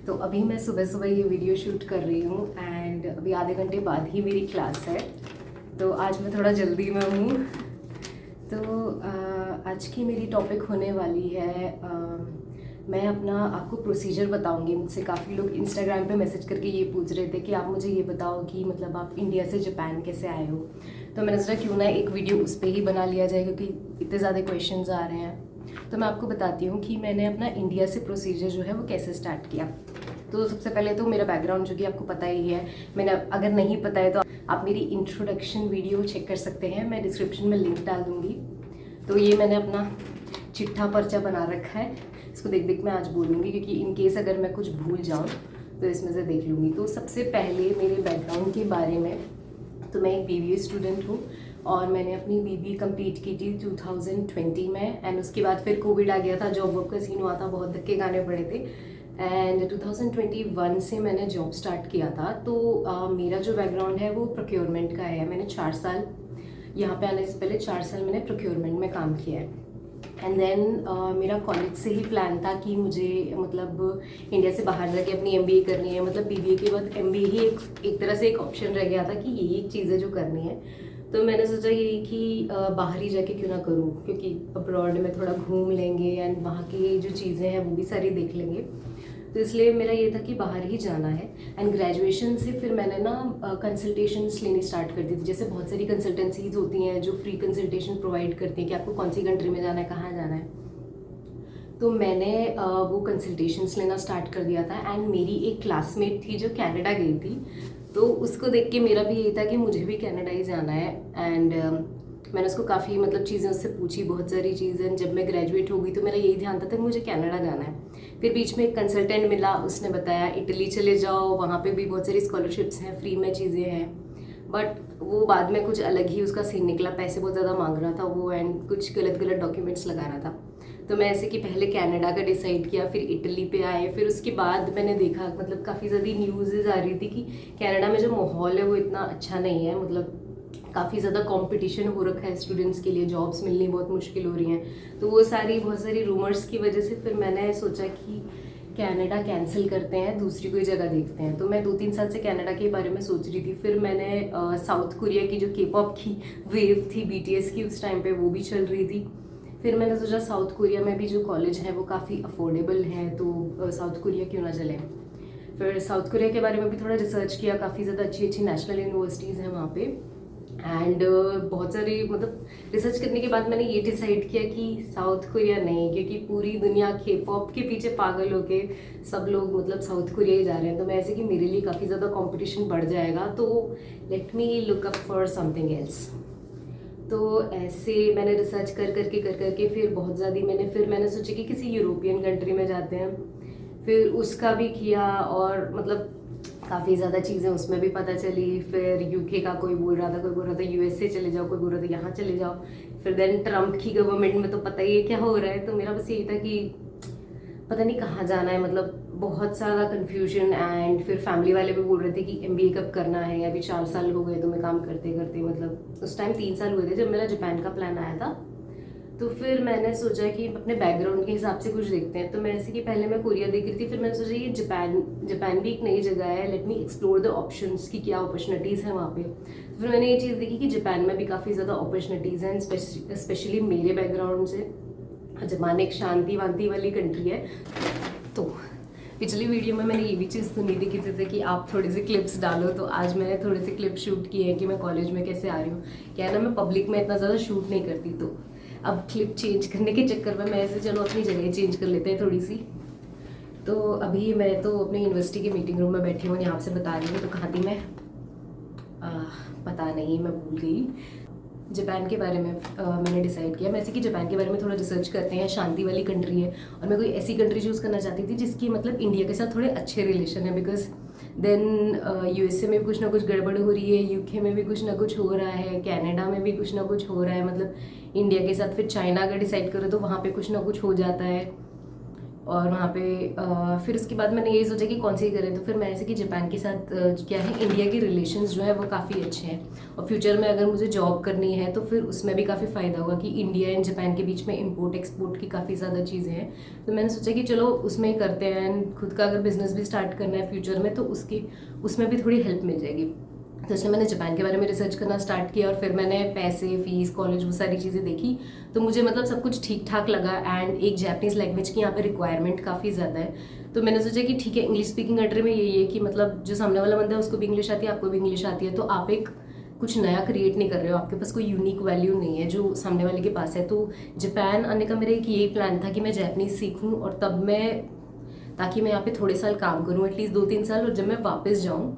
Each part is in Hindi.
तो अभी मैं सुबह सुबह ये वीडियो शूट कर रही हूँ एंड अभी आधे घंटे बाद ही मेरी क्लास है। तो आज मैं थोड़ा जल्दी में हूँ। तो आज की मेरी टॉपिक होने वाली है मैं अपना आपको प्रोसीजर बताऊंगी। मुझसे काफ़ी लोग इंस्टाग्राम पे मैसेज करके ये पूछ रहे थे कि आप मुझे ये बताओ कि मतलब आप इंडिया से जापान कैसे आए हो। तो मैंने सोचा क्यों ना एक वीडियो उस पर ही बना लिया जाए, क्योंकि इतने ज़्यादा क्वेश्चंस आ रहे हैं। तो मैं आपको बताती हूँ कि मैंने अपना इंडिया से प्रोसीजर जो है वो कैसे स्टार्ट किया। तो सबसे पहले तो मेरा बैकग्राउंड जो कि आपको पता ही है, मैंने अगर नहीं पता है तो आप मेरी इंट्रोडक्शन वीडियो चेक कर सकते हैं, मैं डिस्क्रिप्शन में लिंक डाल दूँगी। तो ये मैंने अपना चिट्ठा पर्चा बना रखा है, इसको देख देख मैं आज बोलूँगी, क्योंकि इन केस अगर मैं कुछ भूल जाऊँ तो इसमें से देख लूँगी। तो सबसे पहले मेरे बैकग्राउंड के बारे में, तो मैं एक BBA स्टूडेंट हूँ और मैंने अपनी BBA कंप्लीट की थी 2020 में। एंड उसके बाद फिर कोविड आ गया था, जॉब वॉब का सीन हुआ था, बहुत धक्के खाने पड़े थे। एंड 2021 से मैंने जॉब स्टार्ट किया था। तो मेरा जो बैकग्राउंड है वो प्रोक्योरमेंट का है। मैंने 4 साल यहाँ पे आने से पहले 4 साल मैंने प्रोक्योरमेंट में काम किया है। एंड देन मेरा कॉलेज से ही प्लान था कि मुझे मतलब इंडिया से बाहर जाके अपनी MBA करनी है। मतलब BBA के बाद MBA ही एक तरह से एक ऑप्शन रह गया था कि यही एक चीज़ है जो करनी है। तो मैंने सोचा यही कि बाहर ही जाके क्यों ना करूँ, क्योंकि अब्रॉड में थोड़ा घूम लेंगे एंड वहाँ की जो चीज़ें हैं वो भी सारी देख लेंगे। तो इसलिए मेरा ये था कि बाहर ही जाना है। एंड ग्रेजुएशन से फिर मैंने ना कंसल्टेशंस लेनी स्टार्ट कर दी थी। जैसे बहुत सारी कंसल्टेंसीज होती हैं जो फ्री कंसल्टेशन प्रोवाइड करती हैं कि आपको कौन सी कंट्री में जाना है, कहाँ जाना है। तो मैंने वो कंसल्टेशंस लेना स्टार्ट कर दिया था। एंड मेरी एक क्लासमेट थी जो कनाडा गई थी, तो उसको देख के मेरा भी यही था कि मुझे भी कनाडा ही जाना है। एंड मैंने उसको काफ़ी मतलब चीज़ें उससे पूछी, बहुत सारी चीज़ें। जब मैं ग्रेजुएट हो गई तो मेरा यही ध्यान था मुझे कनाडा जाना है। फिर बीच में एक कंसल्टेंट मिला, उसने बताया इटली चले जाओ, वहाँ पे भी बहुत सारी स्कॉलरशिप्स हैं, फ्री में चीज़ें हैं। बट वो बाद में कुछ अलग ही उसका सीन निकला, पैसे बहुत ज़्यादा मांग रहा था वो एंड कुछ गलत गलत डॉक्यूमेंट्स लगा रहा था। तो मैं ऐसे कि पहले कनाडा का डिसाइड किया, फिर इटली पे आए। फिर उसके बाद मैंने देखा मतलब काफ़ी ज़्यादा न्यूज़ आ रही थी कि कनाडा में जो माहौल है वो इतना अच्छा नहीं है। मतलब काफ़ी ज़्यादा कंपटीशन हो रखा है स्टूडेंट्स के लिए, जॉब्स मिलनी बहुत मुश्किल हो रही हैं। तो वो बहुत सारी रूमर्स की वजह से फिर मैंने सोचा कि कनाडा कैंसिल करते हैं, दूसरी कोई जगह देखते हैं। तो मैं 2-3 साल से कनाडा के बारे में सोच रही थी। फिर मैंने साउथ कोरिया की जो K-pop की वेव थी BTS की, उस टाइम पे वो भी चल रही थी। फिर मैंने सोचा साउथ कोरिया में भी जो कॉलेज है वो काफ़ी अफोर्डेबल है, तो साउथ कोरिया क्यों ना चले। फिर साउथ कोरिया के बारे में भी थोड़ा रिसर्च किया, काफ़ी ज़्यादा अच्छी अच्छी नेशनल यूनिवर्सिटीज़ हैं वहाँ पे। एंड बहुत सारी मतलब रिसर्च करने के बाद मैंने ये डिसाइड किया कि साउथ कोरिया नहीं, क्योंकि पूरी दुनिया K-pop के पीछे पागल होके सब लोग मतलब साउथ कोरिया ही जा रहे हैं। तो मैं ऐसे कि मेरे लिए काफ़ी ज़्यादा कंपटीशन बढ़ जाएगा, तो let me look up for something else. तो ऐसे मैंने रिसर्च कर करके फिर बहुत ज़्यादा मैंने सोचा कि किसी यूरोपियन कंट्री में जाते हैं। फिर उसका भी किया और मतलब काफ़ी ज़्यादा चीज़ें उसमें भी पता चली। फिर UK का कोई बोल रहा था, कोई बोल रहा था USA चले जाओ, कोई बोल रहा था यहाँ चले जाओ। फिर देन ट्रम्प की गवर्नमेंट में तो पता ही है क्या हो रहा है। तो मेरा बस यही था कि पता नहीं कहाँ जाना है, मतलब बहुत ज़्यादा कन्फ्यूजन। एंड फिर फैमिली वाले भी बोल रहे थे कि MBA कब करना है, अभी 4 साल हो गए तुम्हें काम करते करते। मतलब उस टाइम 3 साल हुए थे जब मेरा जापान का प्लान आया था। तो फिर मैंने सोचा कि अपने बैकग्राउंड के हिसाब से कुछ देखते हैं। तो मैं ऐसे कि पहले मैं कोरिया देख रही थी, फिर मैंने सोचा ये जापान भी एक नई जगह है, let me explore the options की क्या अपॉर्चुनिटीज़ हैं वहाँ पे। तो फिर मैंने ये चीज़ देखी कि जापान में भी काफ़ी ज़्यादा अपॉर्चुनिटीज़ हैं, स्पेशली मेरे बैकग्राउंड से। जापान एक शांति वांति वाली कंट्री है। तो पिछली वीडियो में मैंने ये भी चीज़ सुनी थी किसी से कि आप थोड़ी सी क्लिप्स डालो, तो आज मैंने थोड़े से क्लिप शूट किए हैं कि मैं कॉलेज में कैसे आ रही हूँ। क्या है ना, मैं पब्लिक में इतना ज़्यादा शूट नहीं करती, तो अब क्लिप चेंज करने के चक्कर में मैं ऐसे चलो अपनी जगह चेंज कर लेते हैं थोड़ी सी। तो अभी मैं तो अपनी यूनिवर्सिटी के मीटिंग रूम में बैठी हूँ, यहाँ से बता रही हूँ। तो कहाँ थी मैं, पता नहीं, मैं भूल गई। जापान के बारे में मैंने डिसाइड किया मैं ऐसे कि जापान के बारे में थोड़ा रिसर्च करते हैं, शांति वाली कंट्री है। और मैं कोई ऐसी कंट्री चूज़ करना चाहती थी जिसकी मतलब इंडिया के साथ थोड़े अच्छे रिलेशन है, बिकॉज देन USA में भी कुछ ना कुछ गड़बड़ हो रही है, UK में भी कुछ ना कुछ हो रहा है, कनाडा में भी कुछ ना कुछ हो रहा है। मतलब इंडिया के साथ फिर चाइना अगर डिसाइड करो तो वहाँ पे कुछ ना कुछ हो जाता है। और वहाँ पे फिर उसके बाद मैंने यही सोचा कि कौन सी करें, तो फिर मैं ऐसे कि जापान के साथ क्या है, इंडिया के रिलेशंस जो है वो काफ़ी अच्छे हैं, और फ्यूचर में अगर मुझे जॉब करनी है तो फिर उसमें भी काफ़ी फ़ायदा होगा कि इंडिया एंड जापान के बीच में इंपोर्ट एक्सपोर्ट की काफ़ी ज़्यादा चीज़ें हैं। तो मैंने सोचा कि चलो उसमें ही करते हैं, खुद का अगर बिजनेस भी स्टार्ट करना है फ्यूचर में तो उसमें भी थोड़ी हेल्प मिल जाएगी। तो इसलिए मैंने जापान के बारे में रिसर्च करना स्टार्ट किया, और फिर मैंने पैसे, फीस, कॉलेज, वो सारी चीज़ें देखी, तो मुझे मतलब सब कुछ ठीक ठाक लगा। एंड एक जापानीज़ लैंग्वेज की यहाँ पे रिक्वायरमेंट काफ़ी ज़्यादा है, तो मैंने सोचा कि ठीक है, इंग्लिश स्पीकिंग कंट्री में यही है कि मतलब जो सामने वाला बंदा है उसको भी इंग्लिश आती है, आपको भी इंग्लिश आती है, तो आप एक कुछ नया क्रिएट नहीं कर रहे हो, आपके पास कोई यूनिक वैल्यू नहीं है जो सामने वाले के पास है। तो जापान आने का मेरा एक यही प्लान था कि मैं जापानीज़ सीखूँ, और तब मैं, ताकि मैं यहाँ पे थोड़े साल काम करूँ, एटलीस्ट 2-3 साल, और जब मैं वापस जाऊँ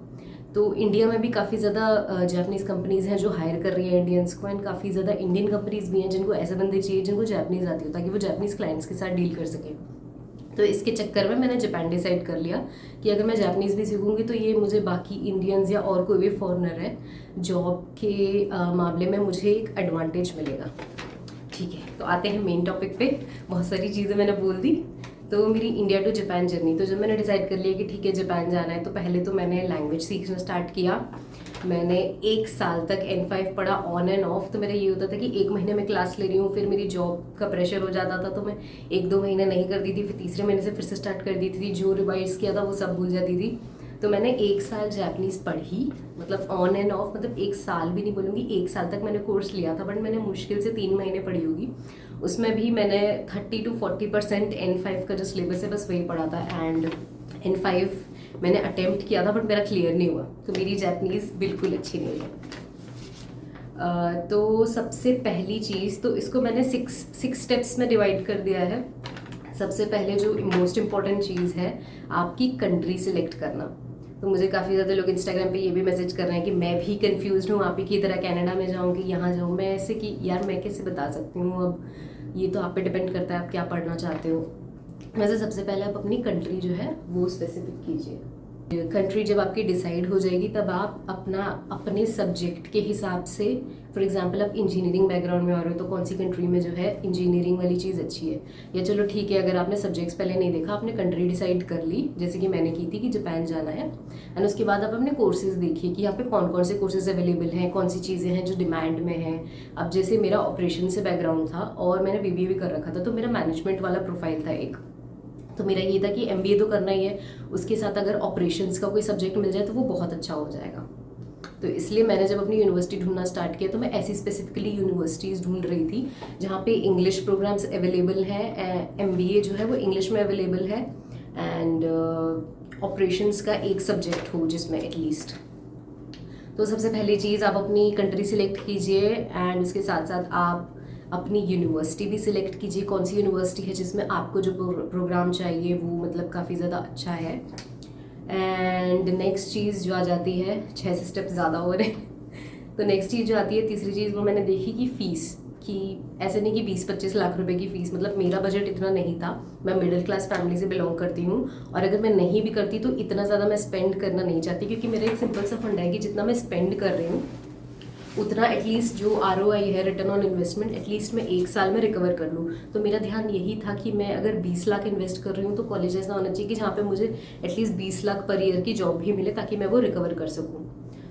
तो इंडिया में भी काफ़ी ज़्यादा जापानीज़ कंपनीज़ हैं जो हायर कर रही है इंडियंस को, एंड काफ़ी ज़्यादा इंडियन कंपनीज़ भी हैं जिनको ऐसे बंदे चाहिए जिनको जापानीज़ आती हो, ताकि वो जापानीज़ क्लाइंट्स के साथ डील कर सकें। तो इसके चक्कर में मैंने जापान डिसाइड कर लिया कि अगर मैं जापानीज़ भी सीखूंगी तो ये मुझे बाकी इंडियंस या और कोई भी फॉरेनर है, जॉब के मामले में मुझे एक एडवांटेज मिलेगा। ठीक है, तो आते हैं मेन टॉपिक पे। बहुत सारी चीज़ें मैंने बोल दी। तो मेरी इंडिया टू जापान जर्नी, तो जब मैंने डिसाइड कर लिया कि ठीक है जापान जाना है, तो पहले तो मैंने लैंग्वेज सीखना स्टार्ट किया। मैंने 1 साल तक N5 पढ़ा ऑन एंड ऑफ। तो मेरा ये होता था कि 1 महीने में क्लास ले रही हूँ, फिर मेरी जॉब का प्रेशर हो जाता था तो मैं 1-2 महीने नहीं करती थी, फिर तीसरे महीने से फिर से स्टार्ट कर देती थी, जो रिवाइज किया था वो सब भूल जाती थी। तो मैंने 1 साल जापानीज़ पढ़ी, मतलब ऑन एंड ऑफ, मतलब 1 साल भी नहीं बोलूँगी, 1 साल तक मैंने कोर्स लिया था, बट मैंने मुश्किल से 3 महीने पढ़ी होगी। उसमें भी मैंने 30-40% N5 का जो सिलेबस है बस वही पढ़ा था, एंड N5 मैंने अटेम्प्ट किया था बट मेरा क्लियर नहीं हुआ, तो मेरी जापानीज़ बिल्कुल अच्छी नहीं है। तो सबसे पहली चीज़, तो इसको मैंने 6 स्टेप्स में डिवाइड कर दिया है। सबसे पहले जो मोस्ट इम्पॉर्टेंट चीज़ है, आपकी कंट्री सिलेक्ट करना। तो मुझे काफ़ी ज़्यादा लोग इंस्टाग्राम पे ये भी मैसेज कर रहे हैं कि मैं भी कंफ्यूज हूँ, आप ही की तरह कनाडा में जाऊँ कि यहाँ जाऊँ। मैं ऐसे कि यार मैं कैसे बता सकती हूँ, अब ये तो आप पे डिपेंड करता है आप क्या पढ़ना चाहते हो। वैसे सबसे पहले आप अपनी कंट्री जो है वो स्पेसिफिक कीजिए। कंट्री जब आपकी डिसाइड हो जाएगी तब आप अपने सब्जेक्ट के हिसाब से, फॉर एग्जांपल आप इंजीनियरिंग बैकग्राउंड में आ रहे हो तो कौन सी कंट्री में जो है इंजीनियरिंग वाली चीज़ अच्छी है, या चलो ठीक है अगर आपने सब्जेक्ट्स पहले नहीं देखा, आपने कंट्री डिसाइड कर ली जैसे कि मैंने की थी कि जापान जाना है, एंड उसके बाद आप अपने कोर्सेज देखिए कि यहाँ पे कौन कौन से कोर्सेज अवेलेबल हैं, कौन सी चीज़ें हैं जो डिमांड में हैं। अब जैसे मेरा ऑपरेशन से बैकग्राउंड था और मैंने BBA भी कर रखा था, तो मेरा मैनेजमेंट वाला प्रोफाइल था एक, तो मेरा ये था कि MBA तो करना ही है, उसके साथ अगर ऑपरेशंस का कोई सब्जेक्ट मिल जाए तो वो बहुत अच्छा हो जाएगा। तो इसलिए मैंने जब अपनी यूनिवर्सिटी ढूंढना स्टार्ट किया तो मैं ऐसी स्पेसिफिकली यूनिवर्सिटीज़ ढूंढ रही थी जहाँ पे इंग्लिश प्रोग्राम्स अवेलेबल हैं, MBA जो है वो इंग्लिश में अवेलेबल है, एंड ऑपरेशंस का एक सब्जेक्ट हो जिसमें एटलीस्ट। तो सबसे पहली चीज़ आप अपनी कंट्री सिलेक्ट कीजिए, एंड उसके साथ साथ आप अपनी यूनिवर्सिटी भी सिलेक्ट कीजिए, कौन सी यूनिवर्सिटी है जिसमें आपको जो प्रोग्राम चाहिए वो मतलब काफ़ी ज़्यादा अच्छा है। एंड नेक्स्ट चीज़ जो आ जाती है, 6 स्टेप ज़्यादा हो रहे हैं, तो नेक्स्ट चीज़ जो आती है, तीसरी चीज़, वो मैंने देखी कि फ़ीस, कि ऐसे नहीं कि 20-25 लाख रुपए की फ़ीस, मतलब मेरा बजट इतना नहीं था, मैं मिडिल क्लास फैमिली से बिलोंग करती हूँ, और अगर मैं नहीं भी करती तो इतना ज़्यादा मैं स्पेंड करना नहीं चाहती, क्योंकि मेरा एक सिंपल सा फंड है कि जितना मैं स्पेंड कर रही हूँ उतना एटलीस्ट जो ROI है, रिटर्न ऑन इन्वेस्टमेंट, एटलीस्ट मैं 1 साल में रिकवर कर लूँ। तो मेरा ध्यान यही था कि मैं अगर 20 लाख इन्वेस्ट कर रही हूँ तो कॉलेज ऐसा होना चाहिए कि जहाँ पे मुझे एटलीस्ट 20 लाख पर ईयर की जॉब भी मिले, ताकि मैं वो रिकवर कर सकूँ।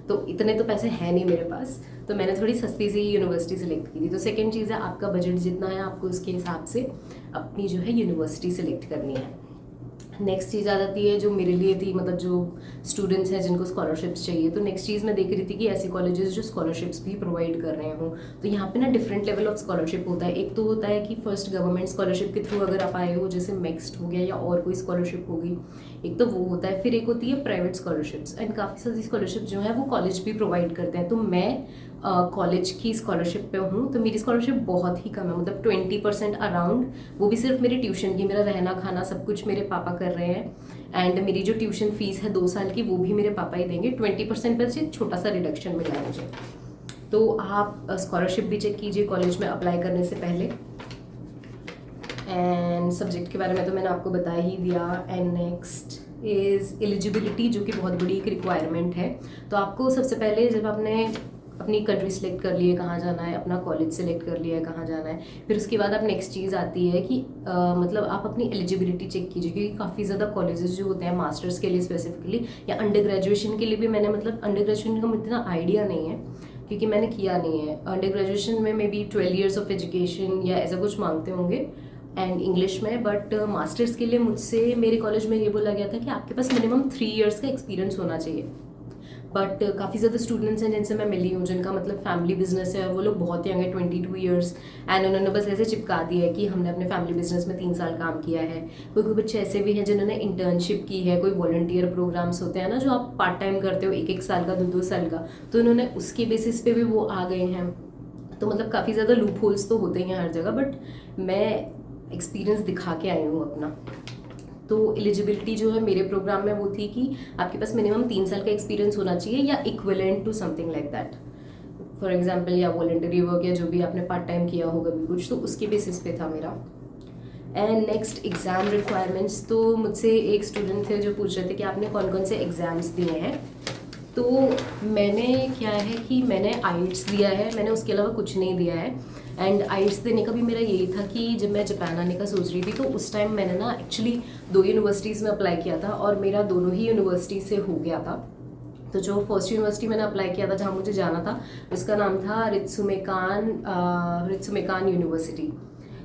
तो इतने तो पैसे हैं नहीं मेरे पास, तो मैंने थोड़ी सस्ती सी यूनिवर्सिटी सिलेक्ट की थी। तो सेकेंड चीज़ है, आपका बजट जितना है आपको उसके हिसाब से अपनी जो है यूनिवर्सिटी सिलेक्ट करनी है। नेक्स्ट चीज़ आ जाती है जो मेरे लिए थी, मतलब जो स्टूडेंट्स हैं जिनको स्कॉलरशिप्स चाहिए, तो नेक्स्ट चीज़ मैं देख रही थी कि ऐसे कॉलेजेस जो स्कॉलरशिप्स भी प्रोवाइड कर रहे हों। तो यहाँ पे ना डिफरेंट लेवल ऑफ स्कॉलरशिप होता है। एक तो होता है कि फर्स्ट गवर्नमेंट स्कॉलरशिप के थ्रू अगर आप आए हो, जैसे मिक्स्ड हो गया या और कोई स्कॉलरशिप होगी, एक तो वो होता है। फिर एक होती है प्राइवेट स्कॉलरशिप्स, एंड काफ़ी सारी स्कॉलरशिप जो है वो कॉलेज भी प्रोवाइड करते हैं। तो मैं कॉलेज की स्कॉलरशिप पे हूँ, तो मेरी स्कॉलरशिप बहुत ही कम है, मतलब 20% अराउंड, वो भी सिर्फ मेरी ट्यूशन की, मेरा रहना खाना सब कुछ मेरे पापा कर रहे हैं, एंड मेरी जो ट्यूशन फीस है 2 साल की वो भी मेरे पापा ही देंगे। 20% पर से छोटा सा रिडक्शन मिला है मुझे। तो आप स्कॉलरशिप भी चेक कीजिए कॉलेज में अप्लाई करने से पहले। एंड सब्जेक्ट के बारे में तो मैंने आपको बता ही दिया। एंड नेक्स्ट इज़ एलिजिबिलिटी, जो कि बहुत बड़ी एक रिक्वायरमेंट है। तो आपको सबसे पहले जब आपने अपनी कंट्री सेलेक्ट कर लिए कहाँ जाना है, अपना कॉलेज सेलेक्ट कर लिया है कहाँ जाना है, फिर उसके बाद अब नेक्स्ट चीज़ आती है कि मतलब आप अपनी एलिजिबिलिटी चेक कीजिए, क्योंकि काफ़ी ज़्यादा कॉलेजेस जो होते हैं मास्टर्स के लिए स्पेसिफिकली या अंडर ग्रेजुएशन के लिए भी, मैंने मतलब अंडर ग्रेजुएशन का मुझे इतना आइडिया नहीं है क्योंकि मैंने किया नहीं है। अंडर ग्रेजुएशन में may be 12 years of education या ऐसा कुछ मांगते होंगे एंड इंग्लिश में, बट मास्टर्स के लिए मुझसे मेरे कॉलेज में ये बोला गया था कि आपके पास मिनिमम 3 ईयर्स का एक्सपीरियंस होना चाहिए। बट काफ़ी ज़्यादा स्टूडेंट्स हैं जिनसे मैं मिली हूँ जिनका मतलब फैमिली बिजनेस है और वो लोग बहुत यंग है, 22 ईयर्स, एंड उन्होंने बस ऐसे चिपका दिया है कि हमने अपने फैमिली बिजनेस में 3 साल काम किया है। कोई कोई बच्चे ऐसे भी हैं जिन्होंने इंटर्नशिप की है, कोई वॉलंटियर प्रोग्राम्स होते हैं ना जो आप पार्ट टाइम करते हो 1-1 साल का, 2-2 साल का, तो उन्होंने उसके बेसिस पे भी वो आ गए हैं। तो मतलब काफ़ी ज़्यादा लूप होल्स तो होते ही हैं हर जगह, बट मैं एक्सपीरियंस दिखा के आई हूँ अपना। तो एलिजिबिलिटी जो है मेरे प्रोग्राम में वो थी कि आपके पास मिनिमम 3 साल का एक्सपीरियंस होना चाहिए या equivalent to something like that, for example या वॉलंटरी वर्क या जो भी आपने पार्ट टाइम किया होगा भी कुछ, तो उसके बेसिस पे था मेरा। एंड नेक्स्ट एग्ज़ाम रिक्वायरमेंट्स, तो मुझसे एक स्टूडेंट थे जो पूछ रहे थे कि आपने कौन कौन से एग्ज़ाम्स दिए हैं। तो मैंने क्या है कि मैंने आइल्ट्स दिया है, मैंने उसके अलावा कुछ नहीं दिया है। एंड आइल्ट्स देने का भी मेरा यही था कि जब मैं जापान आने का सोच रही थी तो उस टाइम मैंने ना एक्चुअली 2 यूनिवर्सिटीज़ में अप्लाई किया था और मेरा दोनों ही यूनिवर्सिटी से हो गया था। तो जो फर्स्ट यूनिवर्सिटी मैंने अप्लाई किया था जहाँ मुझे जाना था उसका नाम था रित्सुमेकान यूनिवर्सिटी,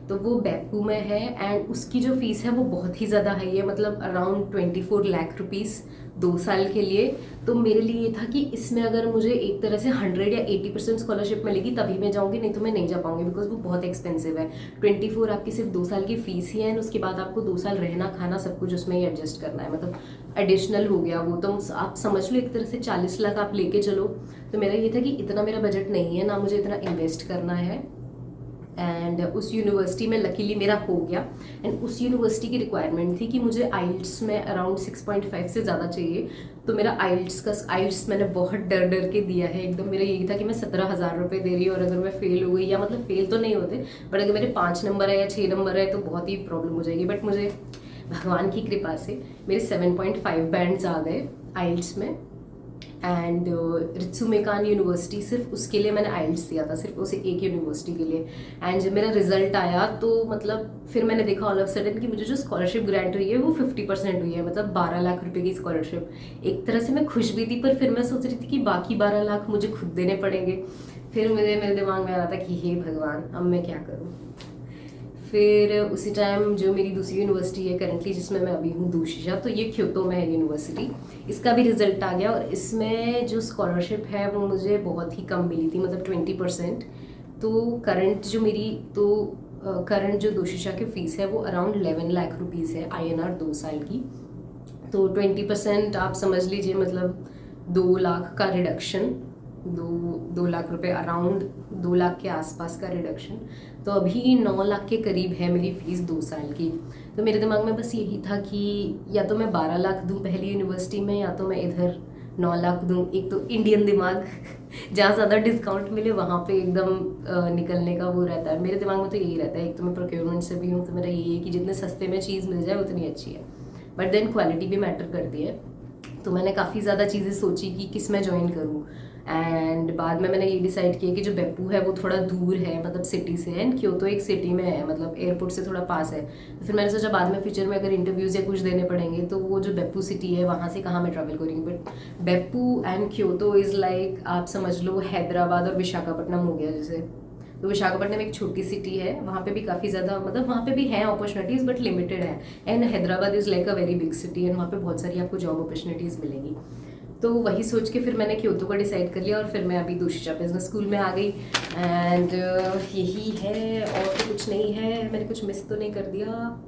तो वो बेप्पू में है एंड उसकी जो फीस है वो बहुत ही ज़्यादा हाई है, मतलब अराउंड 24 लाख रुपीज़ 2 साल के लिए। तो मेरे लिए ये था कि इसमें अगर मुझे एक तरह से 100 या 80% स्कॉलरशिप मिलेगी तभी मैं जाऊँगी, नहीं तो मैं नहीं जा पाऊँगी बिकॉज वो बहुत एक्सपेंसिव है। 24 आपकी सिर्फ 2 साल की फीस ही है एंड उसके बाद आपको 2 साल रहना खाना सब कुछ उसमें ही एडजस्ट करना है, मतलब एडिशनल हो गया वो। तो आप समझ लो एक तरह से 40 लाख आप लेके चलो। तो मेरा ये था कि इतना मेरा बजट नहीं है, ना मुझे इतना इन्वेस्ट करना है, एंड उस यूनिवर्सिटी में लकीली मेरा हो गया। एंड उस यूनिवर्सिटी की रिक्वायरमेंट थी कि मुझे आइल्ट्स में अराउंड 6.5 से ज़्यादा चाहिए। तो मेरा आइल्ट्स मैंने बहुत डर डर के दिया है एकदम। मेरा यही था कि मैं 17,000 रुपये दे रही हूँ और अगर मैं फेल हो गई, या मतलब फेल तो नहीं होते बट अगर मेरे 5 नंबर है या 6 नंबर है तो बहुत ही प्रॉब्लम हो जाएगी। बट मुझे भगवान की कृपा से मेरे 7.5 बैंड्स आ गए आइल्ट्स में। एंड रित्सुमेकान यूनिवर्सिटी, सिर्फ उसके लिए मैंने आइल्ट्स दिया था, सिर्फ उसे एक यूनिवर्सिटी के लिए। एंड जब मेरा रिजल्ट आया तो मतलब फिर मैंने देखा ऑल ऑफ सडन कि मुझे जो स्कॉलरशिप ग्रांट हुई है वो 50% हुई है, मतलब 12 लाख रुपए की स्कॉलरशिप। एक तरह से मैं खुश भी थी पर फिर मैं सोच रही थी कि बाकी 12 लाख मुझे खुद देने पड़ेंगे। फिर मेरे दिमाग में आ रहा था कि हे भगवान अब मैं क्या करूँ। फिर उसी टाइम जो मेरी दूसरी यूनिवर्सिटी है करंटली जिसमें मैं अभी हूँ दूशिशा, तो ये क्योतो में है यूनिवर्सिटी, इसका भी रिजल्ट आ गया और इसमें जो स्कॉलरशिप है वो मुझे बहुत ही कम मिली थी, मतलब 20%। तो करंट जो दूशिशा की फ़ीस है वो अराउंड 11 लाख रुपीज़ है INR 2 साल की। तो 20% आप समझ लीजिए मतलब 2 लाख का रिडक्शन, 2 लाख रुपए, अराउंड 2 लाख के आसपास का रिडक्शन। तो अभी 9 लाख के करीब है मेरी फ़ीस 2 साल की। तो मेरे दिमाग में बस यही था कि या तो मैं 12 लाख दूँ पहली यूनिवर्सिटी में या तो मैं इधर 9 लाख दूँ। एक तो इंडियन दिमाग जहाँ ज़्यादा डिस्काउंट मिले वहाँ पे एकदम निकलने का वो रहता है। मेरे दिमाग में तो यही रहता है, एक तो मैं प्रोक्योरमेंट से भी हूँ तो मेरा यही है कि जितने सस्ते में चीज़ मिल जाए उतनी अच्छी है, बट देन क्वालिटी भी मैटर करती है। तो मैंने काफ़ी ज़्यादा चीज़ें सोची कि किस में ज्वाइन करूँ एंड बाद में मैंने ये डिसाइड किया कि जो बेप्पू है वो थोड़ा दूर है, मतलब सिटी से, एंड क्योतो एक सिटी में है, मतलब एयरपोर्ट से थोड़ा पास है। तो फिर मैंने सोचा बाद में फ्यूचर में अगर इंटरव्यूज़ या कुछ देने पड़ेंगे तो वो जो बेप्पू सिटी है वहाँ से कहाँ मैं ट्रैवल करूँगी। But Beppu and Kyoto is like आप समझ लो हैदराबाद और विशाखापट्टनम हो गया जैसे। तो विशाखापट्टनम एक छोटी सिटी है, वहाँ पे भी काफ़ी ज़्यादा मतलब वहाँ पे भी हैं अपॉर्चुनिटीज़ बट लिमिटेड है। And Hyderabad is like a very big city and वहाँ पे बहुत सारी आपको जॉब अपॉर्चुनिटीज़ मिलेंगी। तो वही सोच के फिर मैंने क्योतो का डिसाइड कर लिया और फिर मैं अभी दूशिशा बिजनेस स्कूल में आ गई। एंड यही है और तो कुछ नहीं है, मैंने कुछ मिस तो नहीं कर दिया।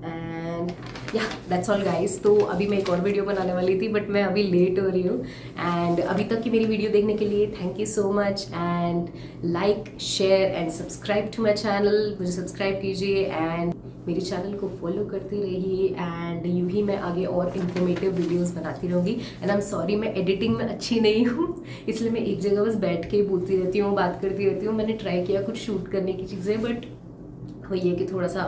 एंड या दैट्स ऑल गाइस। तो अभी मैं एक और वीडियो बनाने वाली थी बट मैं अभी लेट हो रही हूँ। एंड अभी तक की मेरी वीडियो देखने के लिए thank you so much. And like share and subscribe to my channel, मुझे सब्सक्राइब कीजिए एंड मेरे चैनल को फॉलो करते रहिए। एंड यूँ ही मैं आगे और इन्फॉर्मेटिव वीडियोस बनाती रहूँगी। एंड आई एम सॉरी मैं एडिटिंग में अच्छी नहीं हूँ, इसलिए मैं एक जगह बस बैठ के बोलती रहती हूँ, बात करती रहती हूँ। मैंने ट्राई किया कुछ शूट करने की चीज़ें बट वही है कि थोड़ा सा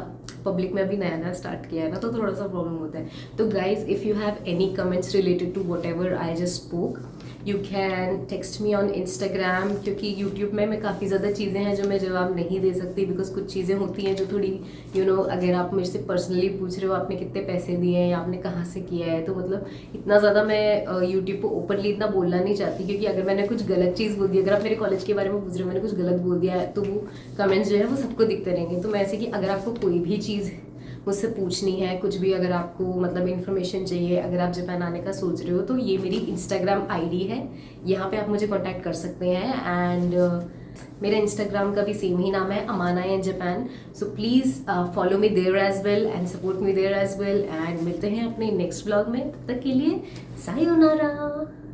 पब्लिक में अभी नया नया स्टार्ट किया है ना तो थोड़ा सा प्रॉब्लम होता है। तो guys if you have any comments related to whatever I just spoke you can text me on Instagram, क्योंकि यूट्यूब में मैं काफ़ी ज़्यादा चीज़ें हैं जो मैं जवाब नहीं दे सकती, बिकॉज कुछ चीज़ें होती हैं जो थोड़ी अगर आप मेरे से पर्सनली पूछ रहे हो आपने कितने पैसे दिए हैं या आपने कहाँ से किया है, तो मतलब इतना ज़्यादा मैं यूट्यूब पर ओपनली इतना बोलना नहीं चाहती, क्योंकि अगर मैंने कुछ गलत चीज़ बोल दी, अगर आप मेरे कॉलेज के बारे में पूछ रहे हो मैंने कुछ गलत बोल दिया है, तो वो कमेंट्स जो है वो सबको दिखते रहेंगे। तो मैं ऐसे कि अगर आपको कोई भी चीज़ मुझसे पूछनी है, कुछ भी अगर आपको मतलब इन्फॉर्मेशन चाहिए, अगर आप जापान आने का सोच रहे हो, तो ये मेरी इंस्टाग्राम आईडी है, यहाँ पे आप मुझे कांटेक्ट कर सकते हैं। एंड मेरा इंस्टाग्राम का भी सेम ही नाम है, Amana in Japan. So please follow me there as well and support me there as well. And मिलते हैं अपने नेक्स्ट ब्लॉग में, तब तक के लिए सायोनारा।